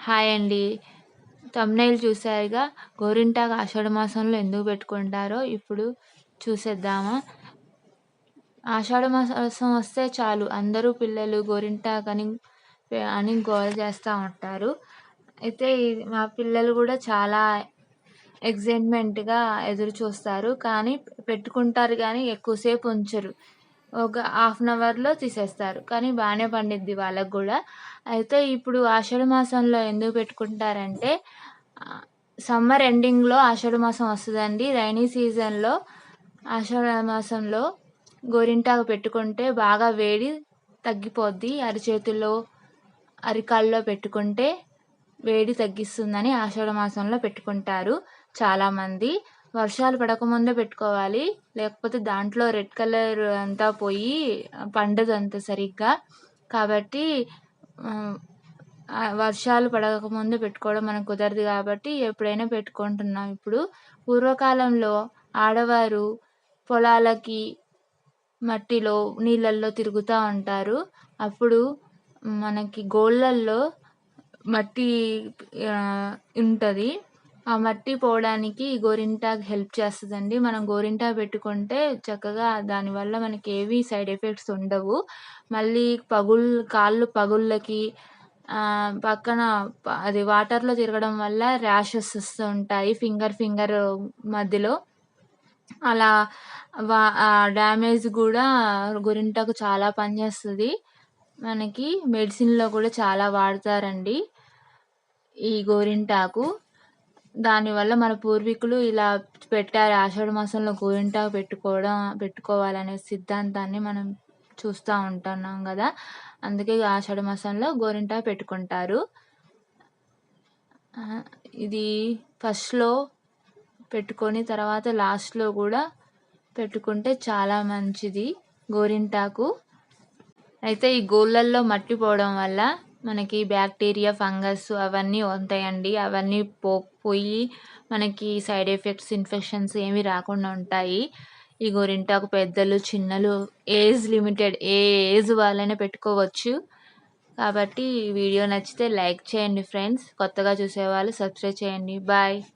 Hi అండి. Thumbnail చూసారుగా. గోరింటాకు ఆషాఢ మాసంలో ఎందుకు పెట్టుకుంటారో ఇప్పుడు చూసేద్దామా? ఆషాఢ మాసం వస్తే చాలు అందరూ పిల్లలు గోరింటాకని అని గోల చేస్తా ఉంటారు. అయితే మా పిల్లలు కూడా చాలా ఎక్సైట్‌మెంట్‌గా ఎదురు చూస్తారు. కానీ పెట్టుకుంటారు గానీ ఎక్కువసేపు ఉంచరు. ఒక హాఫ్ అన్ అవర్‌లో తీసేస్తారు. కానీ బానే పండిద్ది వాళ్ళకి గూడా. అయితే ఇప్పుడు ఆషాఢ మాసంలో ఎందుకు పెట్టుకుంటారంటే సమ్మర్ ఎండింగ్‌లో ఆషాఢ మాసం వస్తదండి. రైనీ సీజన్‌లో ఆషాఢ మాసంలో గోరింటాకు పెట్టుకుంటే బాగా వేడి తగ్గిపోద్ది. అరిచేతుల్లో, అరికాల్లో పెట్టుకుంటే వేడి తగ్గిస్తుందని ఆషాఢ మాసంలో పెట్టుకుంటారు చాలామంది. వర్షాలు పడకముందే పెట్టుకోవాలి. లేకపోతే దాంట్లో రెడ్ కలర్ అంతా పోయి పండదు అంత సరిగ్గా. కాబట్టి వర్షాలు పడకముందు పెట్టుకోవడం మనకు కుదరదు కాబట్టి ఎప్పుడైనా పెట్టుకుంటున్నాం ఇప్పుడు. పూర్వకాలంలో ఆడవారు పొలాలకి మట్టిలో, నీళ్ళల్లో తిరుగుతూ ఉంటారు. అప్పుడు మనకి గోళ్ళల్లో మట్టి ఉంటది. ఆ మట్టి పోవడానికి గోరింటాకు హెల్ప్ చేస్తదండి. మనం గోరింటాకు పెట్టుకుంటే చక్కగా దానివల్ల మనకి ఏవి సైడ్ ఎఫెక్ట్స్ ఉండవు. మళ్ళీ కాళ్ళు పగుళ్ళకి పక్కన అది వాటర్‌లో తిరగడం వల్ల ర్యాషెస్ వస్తూ ఉంటాయి. ఫింగర్ మధ్యలో. అలా డ్యామేజ్ గూడా గోరింటాకు చాలా పనిచేస్తది. మనకి మెడిసిన్‌లో కూడా చాలా వాడతారండి ఈ గోరింటాకు. దానివల్ల మన పూర్వీకులు ఇలా పెట్టారు. ఆషాఢ మాసంలో గోరింటాకు పెట్టుకోవాలనే సిద్ధాంతాన్ని మనం చూస్తా ఉంటున్నాం గదా! అందుకే ఆషాఢ మాసంలో గోరింటాకు పెట్టుకుంటారు. ఇది ఫస్ట్‌లో పెట్టుకొని తర్వాత లాస్ట్‌లో గూడా పెట్టుకుంటే చాలా మంచిది గోరింటాకు. అయితే ఈ గోళ్ళల్లో మట్టి పోవడం వల్ల మనకి బ్యాక్టీరియా, ఫంగస్ అవన్నీ ఉంటాయండి. అవన్నీ పోయి మనకి సైడ్ ఎఫెక్ట్స్, ఇన్ఫెక్షన్స్ ఏమీ రాకుండా ఉంటాయి. ఈ గోరింటాకు పెద్దలు, చిన్నలు ఏజ్ లిమిటెడ్ ఏ ఏజ్ వాళ్ళైనా పెట్టుకోవచ్చు. కాబట్టి ఈ వీడియో నచ్చితే లైక్ చేయండి ఫ్రెండ్స్. కొత్తగా చూసేవాళ్ళు సబ్స్క్రైబ్ చేయండి. బాయ్.